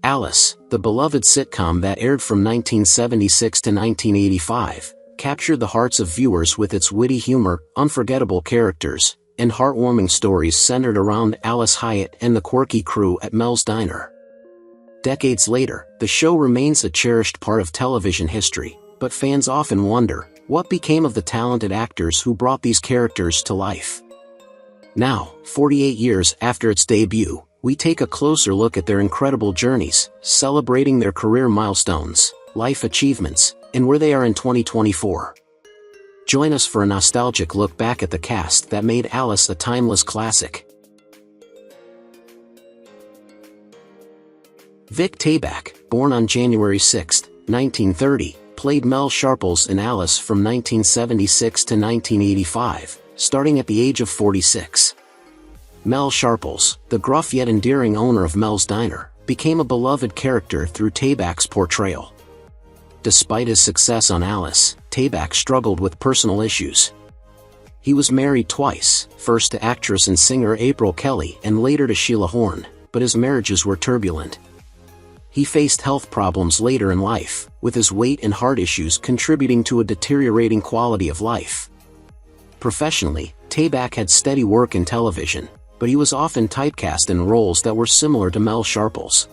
Alice, the beloved sitcom that aired from 1976 to 1985, captured the hearts of viewers with its witty humor, unforgettable characters, and heartwarming stories centered around Alice Hyatt and the quirky crew at Mel's Diner. Decades later, the show remains a cherished part of television history, but fans often wonder, what became of the talented actors who brought these characters to life? Now, 48 years after its debut, we take a closer look at their incredible journeys, celebrating their career milestones, life achievements, and where they are in 2024. Join us for a nostalgic look back at the cast that made Alice a timeless classic. Vic Tayback, born on January 6, 1930, played Mel Sharples in Alice from 1976 to 1985, starting at the age of 46. Mel Sharples, the gruff yet endearing owner of Mel's Diner, became a beloved character through Tayback's portrayal. Despite his success on Alice, Tayback struggled with personal issues. He was married twice, first to actress and singer April Kelly and later to Sheila Horn, but his marriages were turbulent. He faced health problems later in life, with his weight and heart issues contributing to a deteriorating quality of life. Professionally, Tayback had steady work in television, but he was often typecast in roles that were similar to Mel Sharples.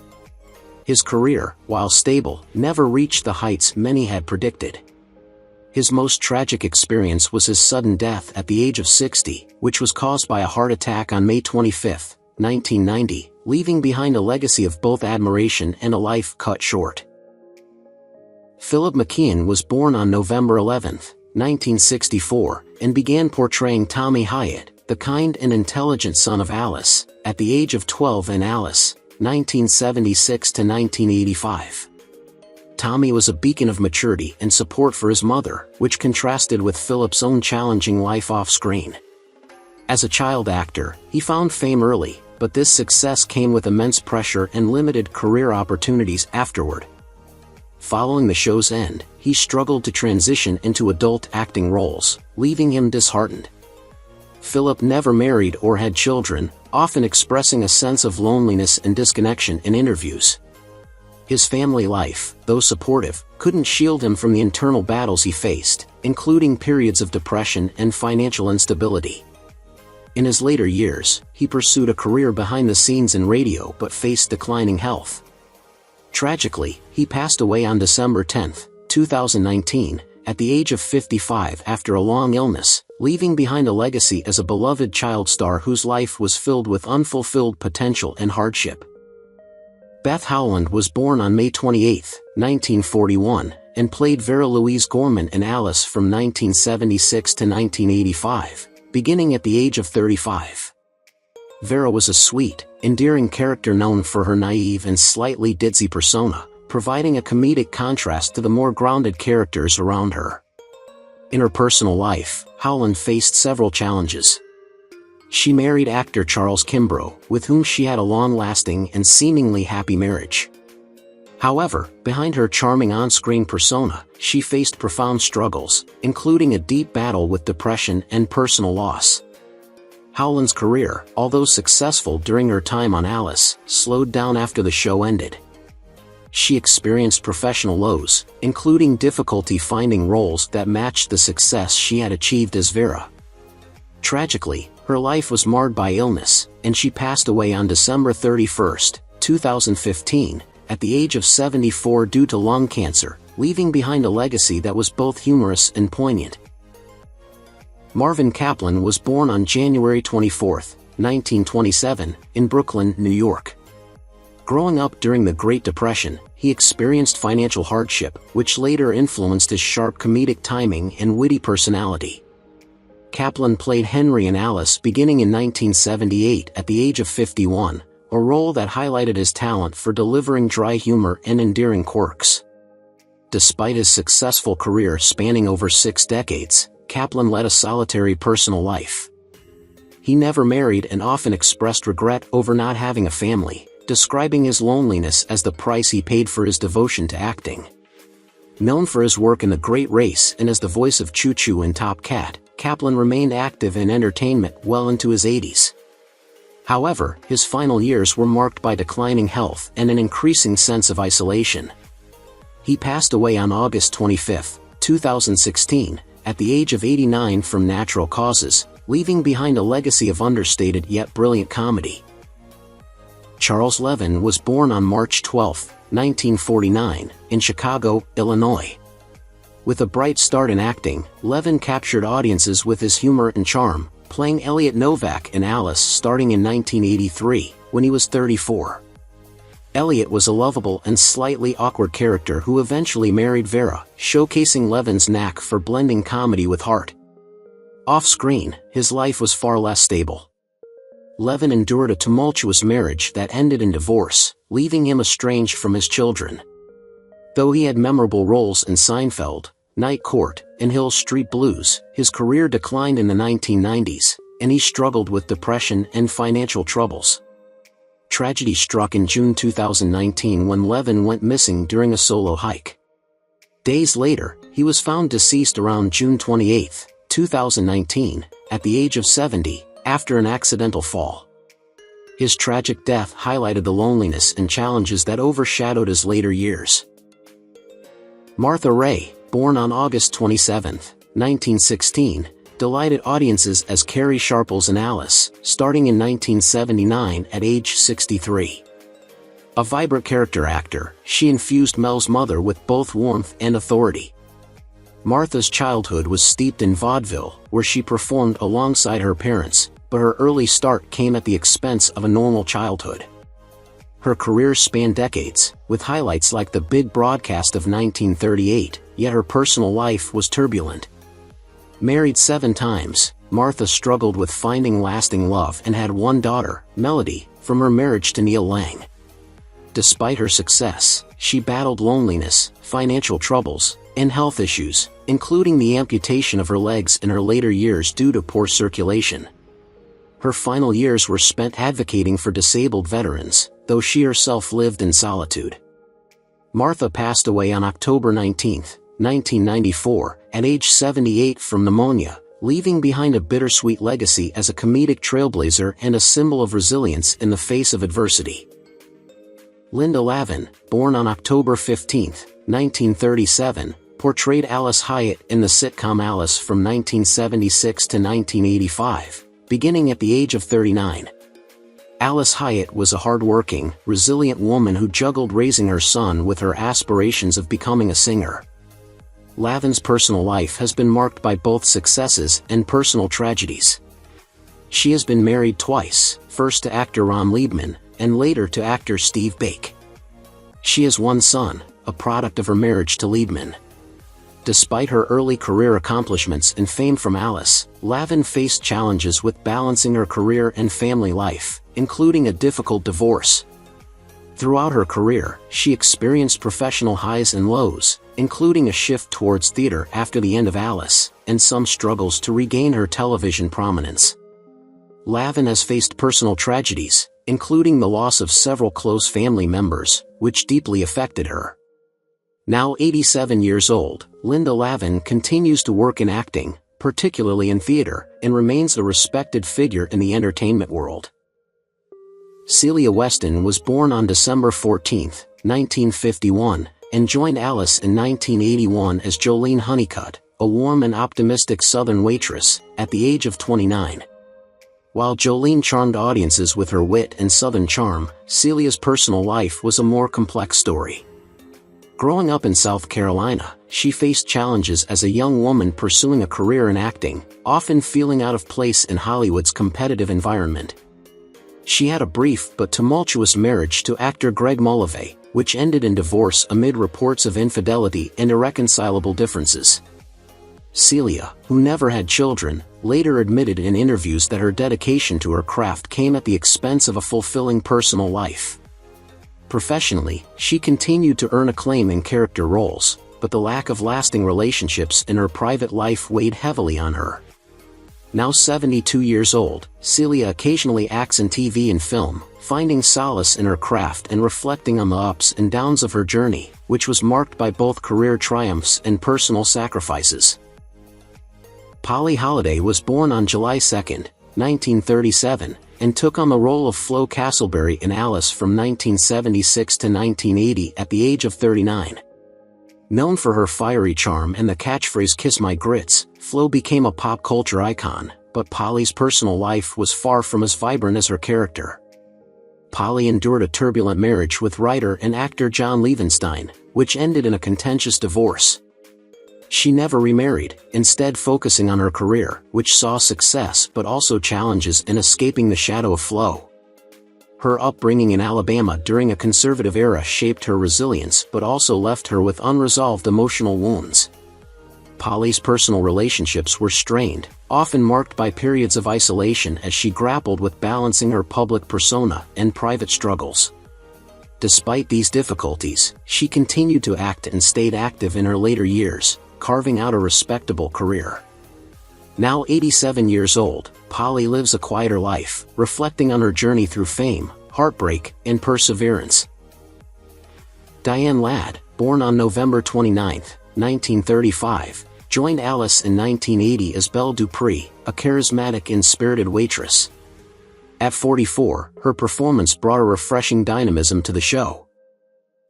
His career, while stable, never reached the heights many had predicted. His most tragic experience was his sudden death at the age of 60, which was caused by a heart attack on May 25, 1990, leaving behind a legacy of both admiration and a life cut short. Philip McKeon was born on November 11, 1964, and began portraying Tommy Hyatt, the kind and intelligent son of Alice, at the age of 12 in Alice, 1976 to 1985. Tommy was a beacon of maturity and support for his mother, which contrasted with Philip's own challenging life off-screen. As a child actor, he found fame early, but this success came with immense pressure and limited career opportunities afterward. Following the show's end, he struggled to transition into adult acting roles, leaving him disheartened. Philip never married or had children, often expressing a sense of loneliness and disconnection in interviews. His family life, though supportive, couldn't shield him from the internal battles he faced, including periods of depression and financial instability. In his later years, he pursued a career behind the scenes in radio but faced declining health. Tragically, he passed away on December 10, 2019, at the age of 55 after a long illness, leaving behind a legacy as a beloved child star whose life was filled with unfulfilled potential and hardship. Beth Howland was born on May 28, 1941, and played Vera Louise Gorman in Alice from 1976 to 1985, beginning at the age of 35. Vera was a sweet, endearing character known for her naive and slightly ditzy persona, providing a comedic contrast to the more grounded characters around her. In her personal life, Howland faced several challenges. She married actor Charles Kimbrough, with whom she had a long-lasting and seemingly happy marriage. However, behind her charming on-screen persona, she faced profound struggles, including a deep battle with depression and personal loss. Howland's career, although successful during her time on Alice, slowed down after the show ended. She experienced professional lows, including difficulty finding roles that matched the success she had achieved as Vera. Tragically, her life was marred by illness, and she passed away on December 31, 2015, at the age of 74 due to lung cancer, leaving behind a legacy that was both humorous and poignant. Marvin Kaplan was born on January 24, 1927, in Brooklyn, New York. Growing up during the Great Depression, he experienced financial hardship, which later influenced his sharp comedic timing and witty personality. Kaplan played Henry in Alice beginning in 1978 at the age of 51, a role that highlighted his talent for delivering dry humor and endearing quirks. Despite his successful career spanning over 6 decades, Kaplan led a solitary personal life. He never married and often expressed regret over not having a family, describing his loneliness as the price he paid for his devotion to acting. Known for his work in The Great Race and as the voice of Choo Choo in Top Cat, Kaplan remained active in entertainment well into his 80s. However, his final years were marked by declining health and an increasing sense of isolation. He passed away on August 25, 2016, at the age of 89 from natural causes, leaving behind a legacy of understated yet brilliant comedy. Charles Levin was born on March 12, 1949, in Chicago, Illinois. With a bright start in acting, Levin captured audiences with his humor and charm, playing Elliot Novak in Alice starting in 1983, when he was 34. Elliot was a lovable and slightly awkward character who eventually married Vera, showcasing Levin's knack for blending comedy with heart. Off-screen, his life was far less stable. Levin endured a tumultuous marriage that ended in divorce, leaving him estranged from his children. Though he had memorable roles in Seinfeld, Night Court, and Hill Street Blues, his career declined in the 1990s, and he struggled with depression and financial troubles. Tragedy struck in June 2019 when Levin went missing during a solo hike. Days later, he was found deceased around June 28, 2019, at the age of 70, after an accidental fall. His tragic death highlighted the loneliness and challenges that overshadowed his later years. Martha Raye, born on August 27, 1916, delighted audiences as Carrie Sharples in Alice, starting in 1979 at age 63. A vibrant character actor, she infused Mel's mother with both warmth and authority. Martha's childhood was steeped in vaudeville, where she performed alongside her parents, but her early start came at the expense of a normal childhood. Her career spanned decades, with highlights like the big broadcast of 1938, yet her personal life was turbulent. Married 7 times, Martha struggled with finding lasting love and had one daughter, Melody, from her marriage to Neil Lang. Despite her success, she battled loneliness, financial troubles, and health issues, including the amputation of her legs in her later years due to poor circulation. Her final years were spent advocating for disabled veterans, though she herself lived in solitude. Martha passed away on October 19, 1994, at age 78 from pneumonia, leaving behind a bittersweet legacy as a comedic trailblazer and a symbol of resilience in the face of adversity. Linda Lavin, born on October 15, 1937, portrayed Alice Hyatt in the sitcom Alice from 1976 to 1985, beginning at the age of 39. Alice Hyatt was a hard-working, resilient woman who juggled raising her son with her aspirations of becoming a singer. Lavin's personal life has been marked by both successes and personal tragedies. She has been married twice, first to actor Ron Liebman, and later to actor Steve Bake. She has one son, a product of her marriage to Liebman. Despite her early career accomplishments and fame from Alice, Lavin faced challenges with balancing her career and family life, including a difficult divorce. Throughout her career, she experienced professional highs and lows, including a shift towards theater after the end of Alice, and some struggles to regain her television prominence. Lavin has faced personal tragedies, including the loss of several close family members, which deeply affected her. Now 87 years old, Linda Lavin continues to work in acting, particularly in theater, and remains a respected figure in the entertainment world. Celia Weston was born on December 14, 1951, and joined Alice in 1981 as Jolene Honeycutt, a warm and optimistic Southern waitress, at the age of 29. While Jolene charmed audiences with her wit and Southern charm, Celia's personal life was a more complex story. Growing up in South Carolina, she faced challenges as a young woman pursuing a career in acting, often feeling out of place in Hollywood's competitive environment. She had a brief but tumultuous marriage to actor Greg Mullive, which ended in divorce amid reports of infidelity and irreconcilable differences. Celia, who never had children, later admitted in interviews that her dedication to her craft came at the expense of a fulfilling personal life. Professionally, she continued to earn acclaim in character roles, but the lack of lasting relationships in her private life weighed heavily on her. Now 72 years old, Celia occasionally acts in TV and film, finding solace in her craft and reflecting on the ups and downs of her journey, which was marked by both career triumphs and personal sacrifices. Polly Holliday was born on July 2, 1937, and took on the role of Flo Castleberry in Alice from 1976 to 1980 at the age of 39. Known for her fiery charm and the catchphrase "Kiss My Grits," Flo became a pop culture icon, but Polly's personal life was far from as vibrant as her character. Polly endured a turbulent marriage with writer and actor John Levenstein, which ended in a contentious divorce. She never remarried, instead focusing on her career, which saw success but also challenges in escaping the shadow of Flo. Her upbringing in Alabama during a conservative era shaped her resilience but also left her with unresolved emotional wounds. Polly's personal relationships were strained, often marked by periods of isolation as she grappled with balancing her public persona and private struggles. Despite these difficulties, she continued to act and stayed active in her later years, carving out a respectable career. Now 87 years old, Polly lives a quieter life, reflecting on her journey through fame, heartbreak, and perseverance. Diane Ladd, born on November 29, 1935, joined Alice in 1980 as Belle Dupree, a charismatic and spirited waitress. At 44, her performance brought a refreshing dynamism to the show.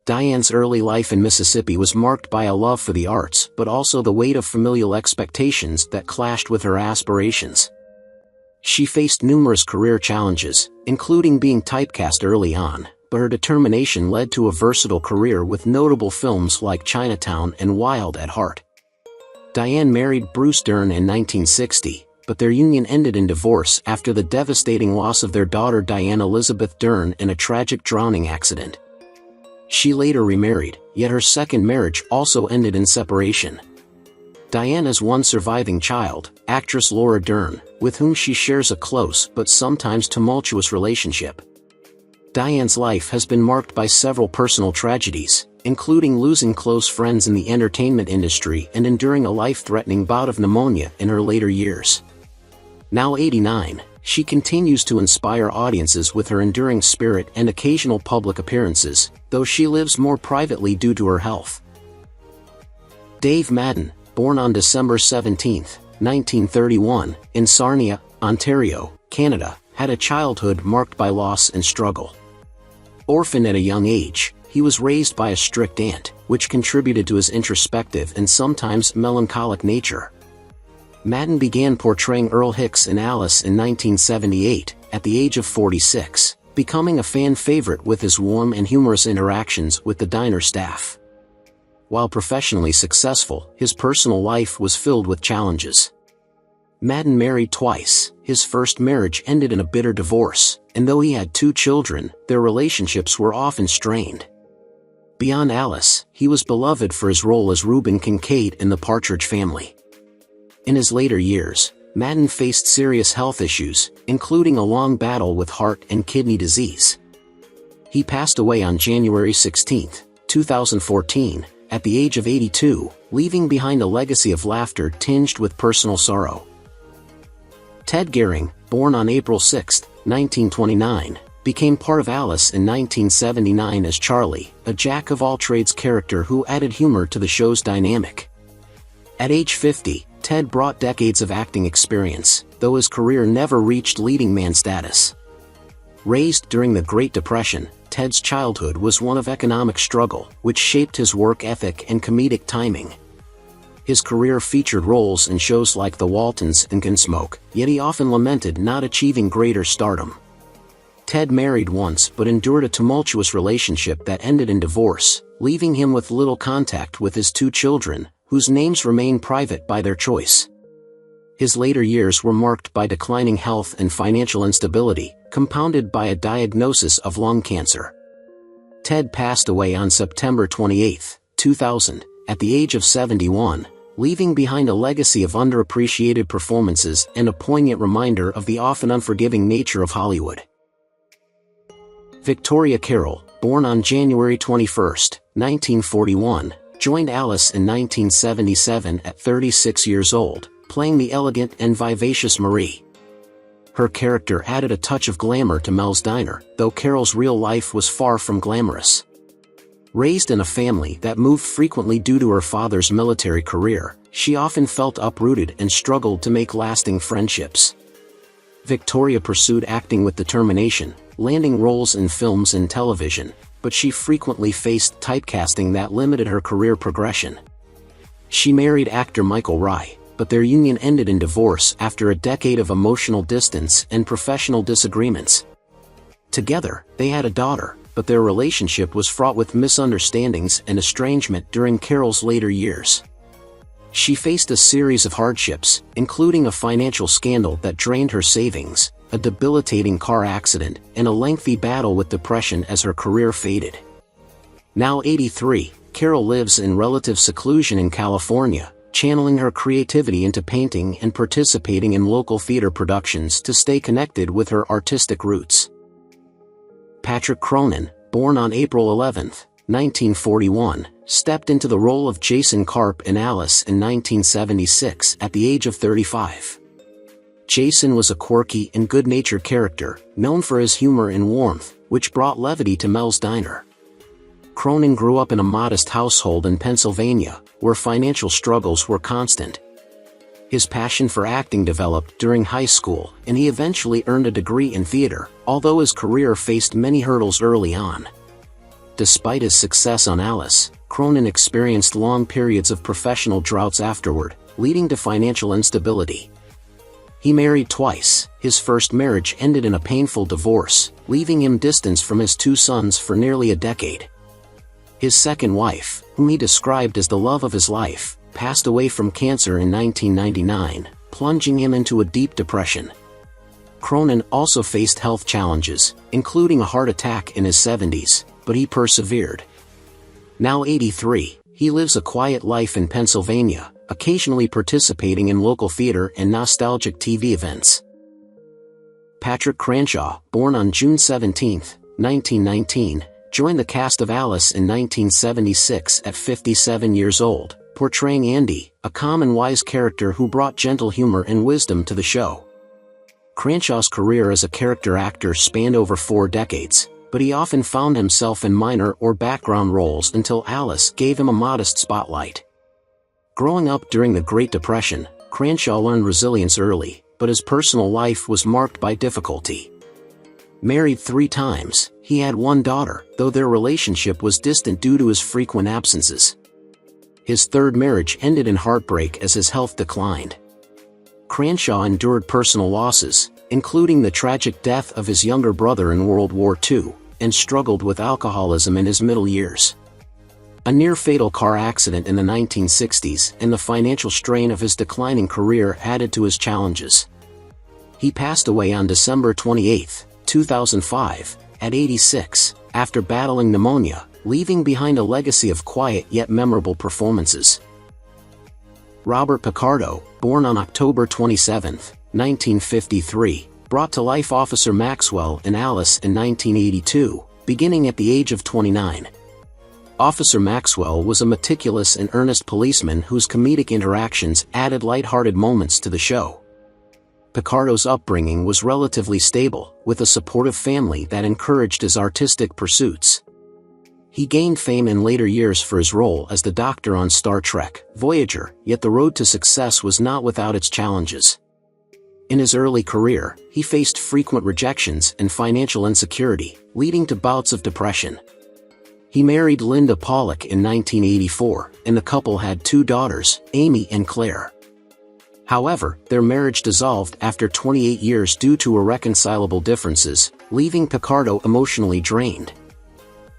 Diane's early life in Mississippi was marked by a love for the arts but also the weight of familial expectations that clashed with her aspirations. She faced numerous career challenges, including being typecast early on, but her determination led to a versatile career with notable films like Chinatown and Wild at Heart. Diane married Bruce Dern in 1960, but their union ended in divorce after the devastating loss of their daughter Diane Elizabeth Dern in a tragic drowning accident. She later remarried, yet her second marriage also ended in separation. Diane has one surviving child, actress Laura Dern, with whom she shares a close but sometimes tumultuous relationship. Diane's life has been marked by several personal tragedies, including losing close friends in the entertainment industry and enduring a life-threatening bout of pneumonia in her later years. Now 89, she continues to inspire audiences with her enduring spirit and occasional public appearances, though she lives more privately due to her health. Dave Madden, born on December 17, 1931, in Sarnia, Ontario, Canada, had a childhood marked by loss and struggle. Orphaned at a young age, he was raised by a strict aunt, which contributed to his introspective and sometimes melancholic nature. Madden began portraying Earl Hicks in Alice in 1978, at the age of 46, becoming a fan favorite with his warm and humorous interactions with the diner staff. While professionally successful, his personal life was filled with challenges. Madden married twice. His first marriage ended in a bitter divorce, and though he had 2 children, their relationships were often strained. Beyond Alice, he was beloved for his role as Reuben Kincaid in The Partridge Family. In his later years, Madden faced serious health issues, including a long battle with heart and kidney disease. He passed away on January 16, 2014, at the age of 82, leaving behind a legacy of laughter tinged with personal sorrow. Ted Gehring, born on April 6, 1929, became part of Alice in 1979 as Charlie, a jack-of-all-trades character who added humor to the show's dynamic. At age 50, Ted brought decades of acting experience, though his career never reached leading man status. Raised during the Great Depression, Ted's childhood was one of economic struggle, which shaped his work ethic and comedic timing. His career featured roles in shows like The Waltons and Gunsmoke, yet he often lamented not achieving greater stardom. Ted married once but endured a tumultuous relationship that ended in divorce, leaving him with little contact with his 2 children, whose names remain private by their choice. His later years were marked by declining health and financial instability, compounded by a diagnosis of lung cancer. Ted passed away on September 28, 2000, at the age of 71, leaving behind a legacy of underappreciated performances and a poignant reminder of the often unforgiving nature of Hollywood. Victoria Carroll, born on January 21, 1941, joined Alice in 1977 at 36 years old, playing the elegant and vivacious Marie. Her character added a touch of glamour to Mel's Diner, though Carroll's real life was far from glamorous. Raised in a family that moved frequently due to her father's military career, she often felt uprooted and struggled to make lasting friendships. Victoria pursued acting with determination, landing roles in films and television, but she frequently faced typecasting that limited her career progression. She married actor Michael Raye, but their union ended in divorce after a decade of emotional distance and professional disagreements. Together, they had a daughter, but their relationship was fraught with misunderstandings and estrangement during Carroll's later years. She faced a series of hardships, including a financial scandal that drained her savings, a debilitating car accident, and a lengthy battle with depression as her career faded. Now 83, Carroll lives in relative seclusion in California, channeling her creativity into painting and participating in local theater productions to stay connected with her artistic roots. Patrick Cronin, born on April 11, 1941, stepped into the role of Jason Karp in Alice in 1976 at the age of 35. Jason was a quirky and good-natured character, known for his humor and warmth, which brought levity to Mel's Diner. Cronin grew up in a modest household in Pennsylvania, where financial struggles were constant. His passion for acting developed during high school, and he eventually earned a degree in theater, although his career faced many hurdles early on. Despite his success on Alice, Cronin experienced long periods of professional droughts afterward, leading to financial instability. He married twice. His first marriage ended in a painful divorce, leaving him distanced from his two sons for nearly a decade. His second wife, whom he described as the love of his life, passed away from cancer in 1999, plunging him into a deep depression. Cronin also faced health challenges, including a heart attack in his 70s, but he persevered. Now 83, he lives a quiet life in Pennsylvania, occasionally participating in local theater and nostalgic TV events. Patrick Cranshaw, born on June 17, 1919, joined the cast of Alice in 1976 at 57 years old, portraying Andy, a calm and wise character who brought gentle humor and wisdom to the show. Cranshaw's career as a character actor spanned over 4 decades, but he often found himself in minor or background roles until Alice gave him a modest spotlight. Growing up during the Great Depression, Cranshaw learned resilience early, but his personal life was marked by difficulty. Married 3 times, he had 1 daughter, though their relationship was distant due to his frequent absences. His third marriage ended in heartbreak as his health declined. Cranshaw endured personal losses, including the tragic death of his younger brother in World War II, and struggled with alcoholism in his middle years. A near-fatal car accident in the 1960s and the financial strain of his declining career added to his challenges. He passed away on December 28, 2005, at 86, after battling pneumonia, leaving behind a legacy of quiet yet memorable performances. Robert Picardo, born on October 27, 1953, brought to life Officer Maxwell in Alice in 1982, beginning at the age of 29. Officer Maxwell was a meticulous and earnest policeman whose comedic interactions added light-hearted moments to the show. Picardo's upbringing was relatively stable, with a supportive family that encouraged his artistic pursuits. He gained fame in later years for his role as the Doctor on Star Trek, Voyager, yet the road to success was not without its challenges. In his early career, he faced frequent rejections and financial insecurity, leading to bouts of depression. He married Linda Pollock in 1984, and the couple had 2 daughters, Amy and Claire. However, their marriage dissolved after 28 years due to irreconcilable differences, leaving Picardo emotionally drained.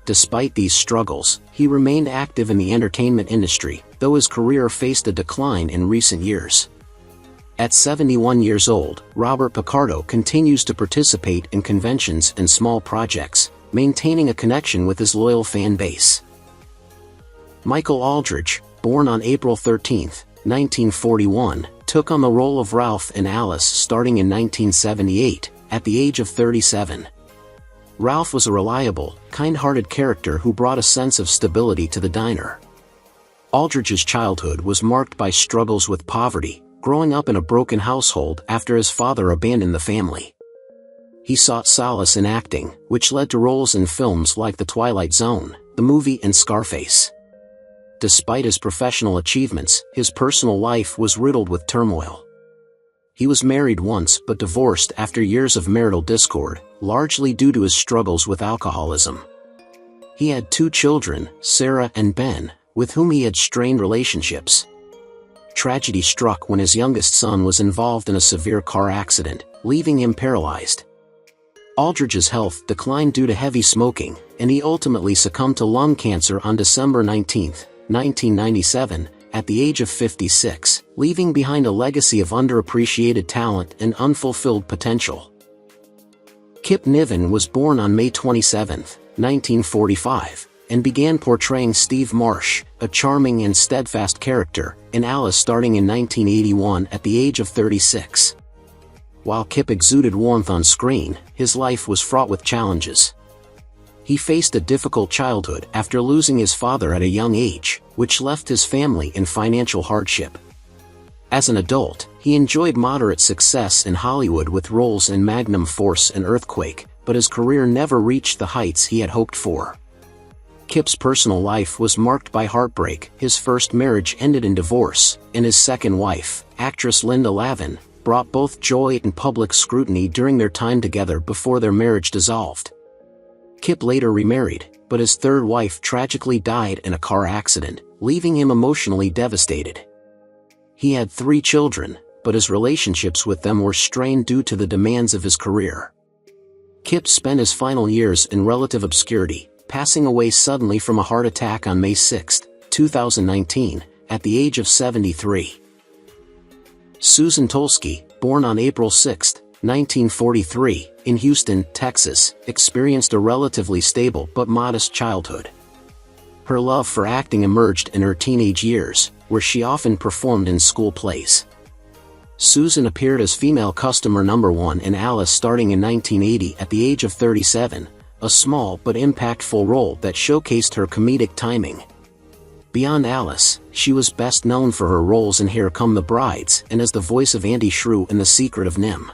Despite these struggles, he remained active in the entertainment industry, though his career faced a decline in recent years. At 71 years old, Robert Picardo continues to participate in conventions and small projects, maintaining a connection with his loyal fan base. Michael Alldredge, born on April 13, 1941, took on the role of Ralph in Alice starting in 1978, at the age of 37. Ralph was a reliable, kind-hearted character who brought a sense of stability to the diner. Alldredge's childhood was marked by struggles with poverty, growing up in a broken household after his father abandoned the family. He sought solace in acting, which led to roles in films like The Twilight Zone, the movie, and Scarface. Despite his professional achievements, his personal life was riddled with turmoil. He was married once but divorced after years of marital discord, largely due to his struggles with alcoholism. He had 2 children, Sarah and Ben, with whom he had strained relationships. Tragedy struck when his youngest son was involved in a severe car accident, leaving him paralyzed. Alldredge's health declined due to heavy smoking, and he ultimately succumbed to lung cancer on December 19, 1997, at the age of 56, leaving behind a legacy of underappreciated talent and unfulfilled potential. Kip Niven was born on May 27, 1945, and began portraying Steve Marsh, a charming and steadfast character, in Alice starting in 1981 at the age of 36. While Kip exuded warmth on screen, his life was fraught with challenges. He faced a difficult childhood after losing his father at a young age, which left his family in financial hardship. As an adult, he enjoyed moderate success in Hollywood with roles in Magnum Force and Earthquake, but his career never reached the heights he had hoped for. Kip's personal life was marked by heartbreak. His first marriage ended in divorce, and his second wife, actress Linda Lavin, brought both joy and public scrutiny during their time together before their marriage dissolved. Kip later remarried, but his third wife tragically died in a car accident, leaving him emotionally devastated. He had 3 children, but his relationships with them were strained due to the demands of his career. Kip spent his final years in relative obscurity, passing away suddenly from a heart attack on May 6, 2019, at the age of 73. Susan Tolsky, born on April 6, 1943, in Houston, Texas, experienced a relatively stable but modest childhood. Her love for acting emerged in her teenage years, where she often performed in school plays. Susan appeared as female customer number 1 in Alice starting in 1980 at the age of 37, a small but impactful role that showcased her comedic timing. Beyond Alice, she was best known for her roles in Here Come the Brides and as the voice of Auntie Shrew in The Secret of Nim.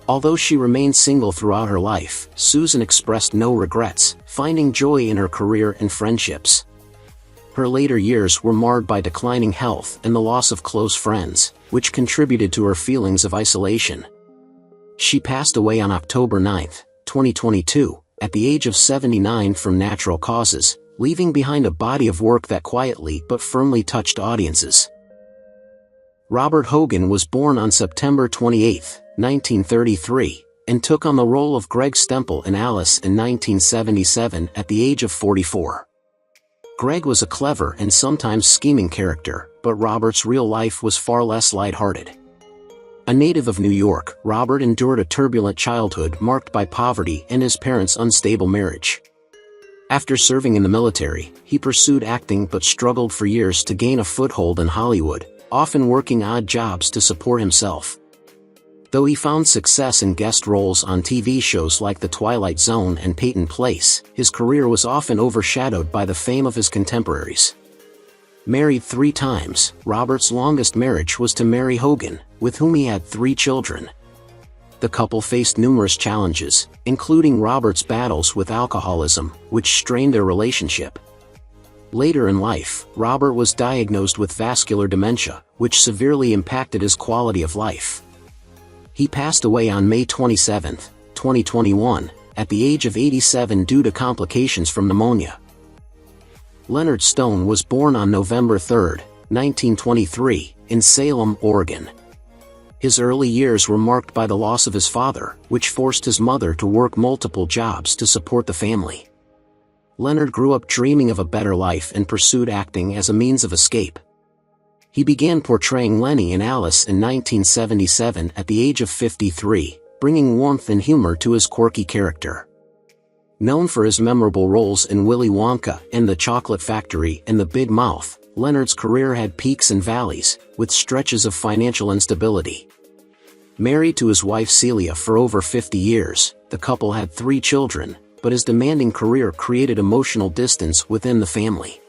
Although she remained single throughout her life, Susan expressed no regrets, finding joy in her career and friendships. Her later years were marred by declining health and the loss of close friends, which contributed to her feelings of isolation. She passed away on October 9, 2022, at the age of 79 from natural causes, leaving behind a body of work that quietly but firmly touched audiences. Robert Hogan was born on September 28, 1933, and took on the role of Greg Stemple in Alice in 1977 at the age of 44. Greg was a clever and sometimes scheming character, but Robert's real life was far less lighthearted. A native of New York, Robert endured a turbulent childhood marked by poverty and his parents' unstable marriage. After serving in the military, he pursued acting but struggled for years to gain a foothold in Hollywood, often working odd jobs to support himself. Though he found success in guest roles on TV shows like The Twilight Zone and Peyton Place, his career was often overshadowed by the fame of his contemporaries. Married 3 times, Robert's longest marriage was to Mary Hogan, with whom he had 3 children. The couple faced numerous challenges, including Robert's battles with alcoholism, which strained their relationship. Later in life, Robert was diagnosed with vascular dementia, which severely impacted his quality of life. He passed away on May 27, 2021, at the age of 87 due to complications from pneumonia. Leonard Stone was born on November 3, 1923, in Salem, Oregon. His early years were marked by the loss of his father, which forced his mother to work multiple jobs to support the family. Leonard grew up dreaming of a better life and pursued acting as a means of escape. He began portraying Lenny in Alice in 1977 at the age of 53, bringing warmth and humor to his quirky character. Known for his memorable roles in Willy Wonka and The Chocolate Factory and The Big Mouth, Leonard's career had peaks and valleys, with stretches of financial instability. Married to his wife Celia for over 50 years, the couple had 3 children, but his demanding career created emotional distance within the family.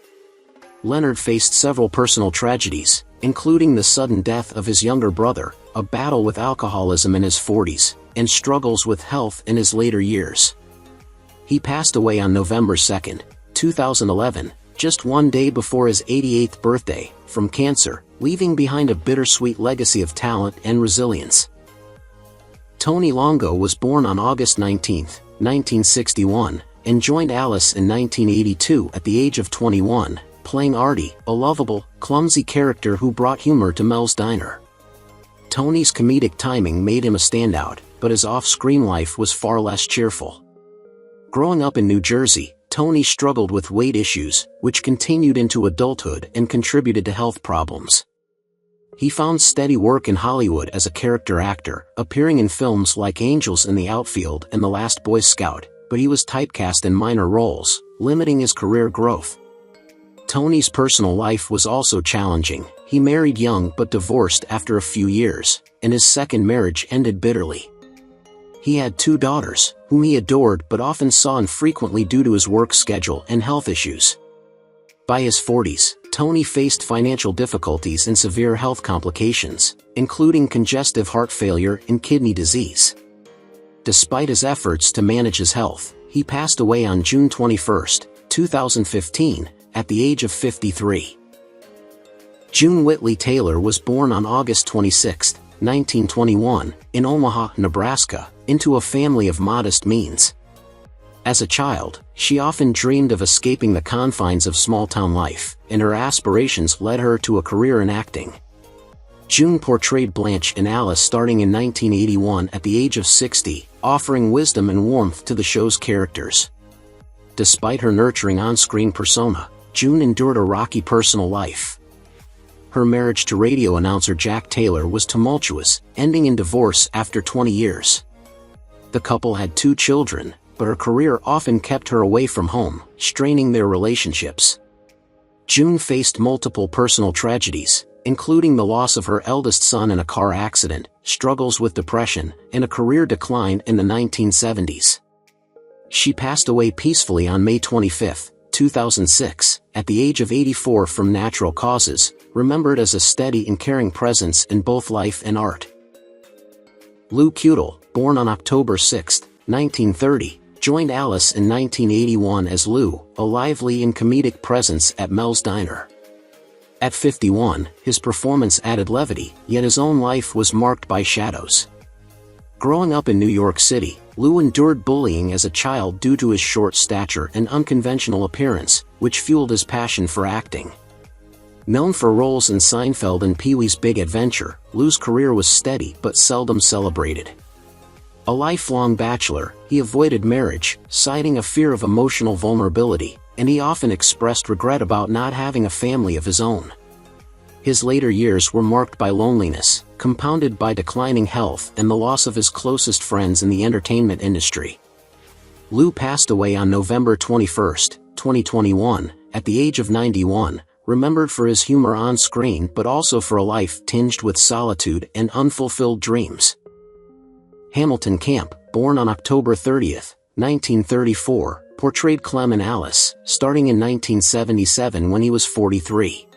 Leonard faced several personal tragedies, including the sudden death of his younger brother, a battle with alcoholism in his 40s, and struggles with health in his later years. He passed away on November 2, 2011, just one day before his 88th birthday, from cancer, leaving behind a bittersweet legacy of talent and resilience. Tony Longo was born on August 19, 1961, and joined Alice in 1982 at the age of 21, playing Artie, a lovable, clumsy character who brought humor to Mel's Diner. Tony's comedic timing made him a standout, but his off-screen life was far less cheerful. Growing up in New Jersey, Tony struggled with weight issues, which continued into adulthood and contributed to health problems. He found steady work in Hollywood as a character actor, appearing in films like Angels in the Outfield and The Last Boy Scout, but he was typecast in minor roles, limiting his career growth. Tony's personal life was also challenging. He married young but divorced after a few years, and his second marriage ended bitterly. He had 2 daughters, whom he adored but often saw infrequently due to his work schedule and health issues. By his 40s, Tony faced financial difficulties and severe health complications, including congestive heart failure and kidney disease. Despite his efforts to manage his health, he passed away on June 21, 2015, at the age of 53. June Whitley Taylor was born on August 26, 1921, in Omaha, Nebraska, into a family of modest means. As a child, she often dreamed of escaping the confines of small-town life, and her aspirations led her to a career in acting. June portrayed Blanche in Alice starting in 1981 at the age of 60, offering wisdom and warmth to the show's characters. Despite her nurturing on-screen persona, June endured a rocky personal life. Her marriage to radio announcer Jack Taylor was tumultuous, ending in divorce after 20 years. The couple had 2 children, but her career often kept her away from home, straining their relationships. June faced multiple personal tragedies, including the loss of her eldest son in a car accident, struggles with depression, and a career decline in the 1970s. She passed away peacefully on May 25, 2006, at the age of 84 from natural causes, remembered as a steady and caring presence in both life and art. Lou Cutell, born on October 6, 1930, joined Alice in 1981 as Lou, a lively and comedic presence at Mel's Diner. At 51, his performance added levity, yet his own life was marked by shadows. Growing up in New York City, Lou endured bullying as a child due to his short stature and unconventional appearance, which fueled his passion for acting. Known for roles in Seinfeld and Pee-wee's Big Adventure, Lou's career was steady but seldom celebrated. A lifelong bachelor, he avoided marriage, citing a fear of emotional vulnerability, and he often expressed regret about not having a family of his own. His later years were marked by loneliness, compounded by declining health and the loss of his closest friends in the entertainment industry. Lou passed away on November 21, 2021, at the age of 91, remembered for his humor on screen but also for a life tinged with solitude and unfulfilled dreams. Hamilton Camp, born on October 30, 1934, portrayed Clem in Alice, starting in 1977 when he was 43.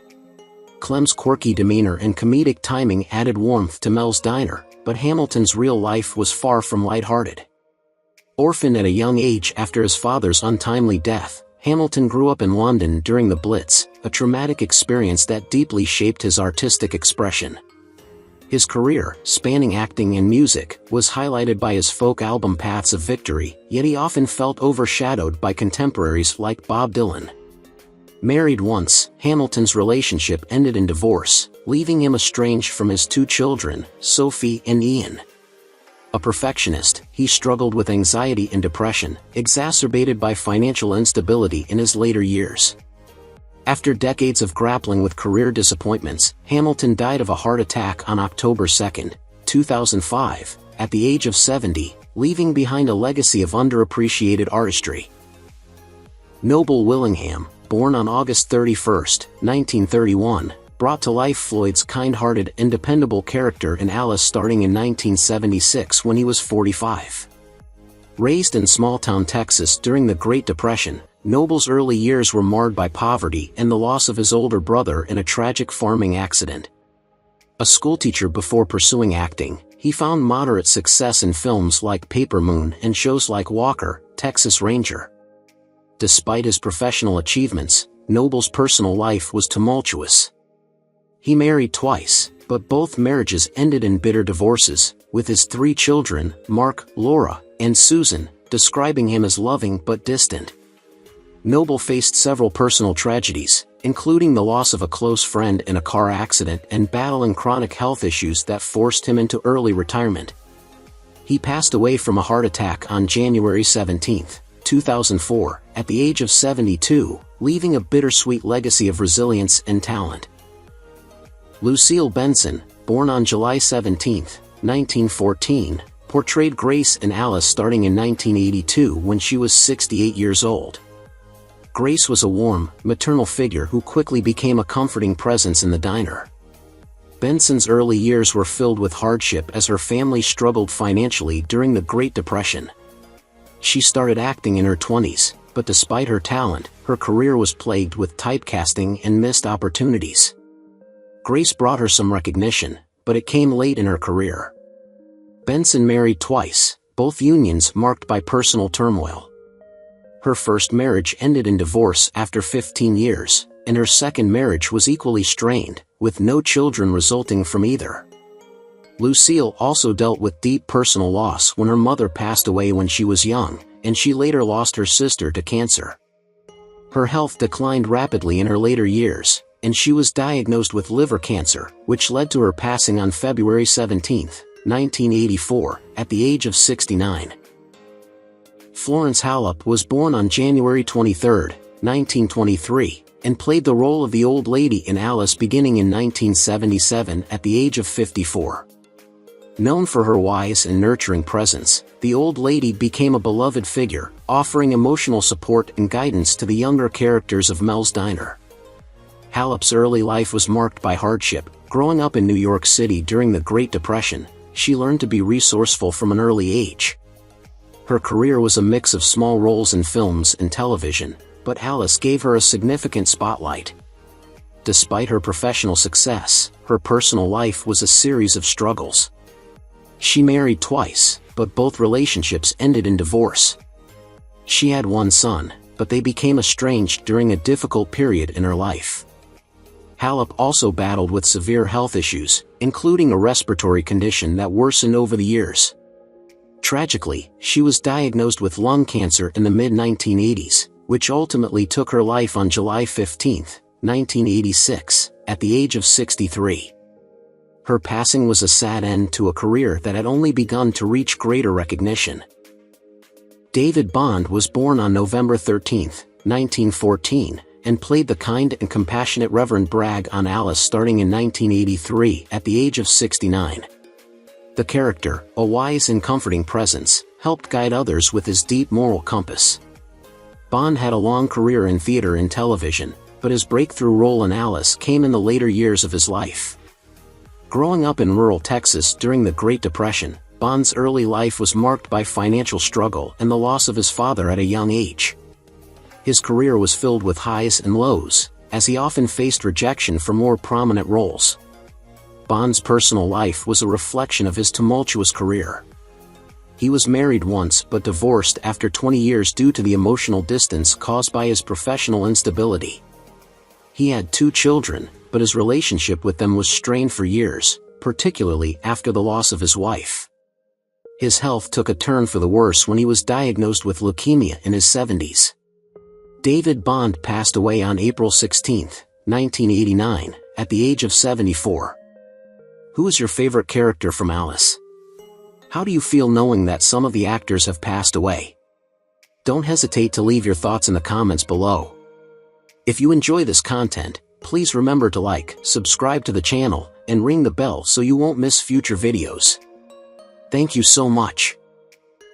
Clem's quirky demeanor and comedic timing added warmth to Mel's Diner, but Hamilton's real life was far from lighthearted. Orphaned at a young age after his father's untimely death, Hamilton grew up in London during the Blitz, a traumatic experience that deeply shaped his artistic expression. His career, spanning acting and music, was highlighted by his folk album Paths of Victory, yet he often felt overshadowed by contemporaries like Bob Dylan. Married once, Hamilton's relationship ended in divorce, leaving him estranged from his 2 children, Sophie and Ian. A perfectionist, he struggled with anxiety and depression, exacerbated by financial instability in his later years. After decades of grappling with career disappointments, Hamilton died of a heart attack on October 2, 2005, at the age of 70, leaving behind a legacy of underappreciated artistry. Noble Willingham, born on August 31, 1931, brought to life Floyd's kind-hearted and dependable character in Alice starting in 1976 when he was 45. Raised in small-town Texas during the Great Depression, Noble's early years were marred by poverty and the loss of his older brother in a tragic farming accident. A schoolteacher before pursuing acting, he found moderate success in films like Paper Moon and shows like Walker, Texas Ranger. Despite his professional achievements, Noble's personal life was tumultuous. He married twice, but both marriages ended in bitter divorces, with his 3 children, Mark, Laura, and Susan, describing him as loving but distant. Noble faced several personal tragedies, including the loss of a close friend in a car accident and battling chronic health issues that forced him into early retirement. He passed away from a heart attack on January 17, 2004, at the age of 72, leaving a bittersweet legacy of resilience and talent. Lucille Benson, born on July 17, 1914, portrayed Grace in Alice starting in 1982 when she was 68 years old. Grace was a warm, maternal figure who quickly became a comforting presence in the diner. Benson's early years were filled with hardship as her family struggled financially during the Great Depression. She started acting in her 20s, but despite her talent, her career was plagued with typecasting and missed opportunities. Grace brought her some recognition, but it came late in her career. Benson married twice, both unions marked by personal turmoil. Her first marriage ended in divorce after 15 years, and her second marriage was equally strained, with no children resulting from either. Lucille also dealt with deep personal loss when her mother passed away when she was young, and she later lost her sister to cancer. Her health declined rapidly in her later years, and she was diagnosed with liver cancer, which led to her passing on February 17, 1984, at the age of 69. Florence Halop was born on January 23, 1923, and played the role of the old lady in Alice beginning in 1977 at the age of 54. Known for her wise and nurturing presence, the old lady became a beloved figure, offering emotional support and guidance to the younger characters of Mel's Diner. Halop's early life was marked by hardship. Growing up in New York City during the Great Depression, she learned to be resourceful from an early age. Her career was a mix of small roles in films and television, but Alice gave her a significant spotlight. Despite her professional success, her personal life was a series of struggles. She married twice, but both relationships ended in divorce. She had one son, but they became estranged during a difficult period in her life. Halop also battled with severe health issues, including a respiratory condition that worsened over the years. Tragically, she was diagnosed with lung cancer in the mid-1980s, which ultimately took her life on July 15, 1986, at the age of 63. Her passing was a sad end to a career that had only begun to reach greater recognition. David Bond was born on November 13, 1914, and played the kind and compassionate Reverend Bragg on Alice starting in 1983 at the age of 69. The character, a wise and comforting presence, helped guide others with his deep moral compass. Bond had a long career in theater and television, but his breakthrough role in Alice came in the later years of his life. Growing up in rural Texas during the Great Depression, Bond's early life was marked by financial struggle and the loss of his father at a young age. His career was filled with highs and lows, as he often faced rejection for more prominent roles. Bond's personal life was a reflection of his tumultuous career. He was married once but divorced after 20 years due to the emotional distance caused by his professional instability. He had 2 children, but his relationship with them was strained for years, particularly after the loss of his wife. His health took a turn for the worse when he was diagnosed with leukemia in his 70s. David Bond passed away on April 16, 1989, at the age of 74. Who is your favorite character from Alice? How do you feel knowing that some of the actors have passed away? Don't hesitate to leave your thoughts in the comments below. If you enjoy this content, please remember to like, subscribe to the channel, and ring the bell so you won't miss future videos. Thank you so much.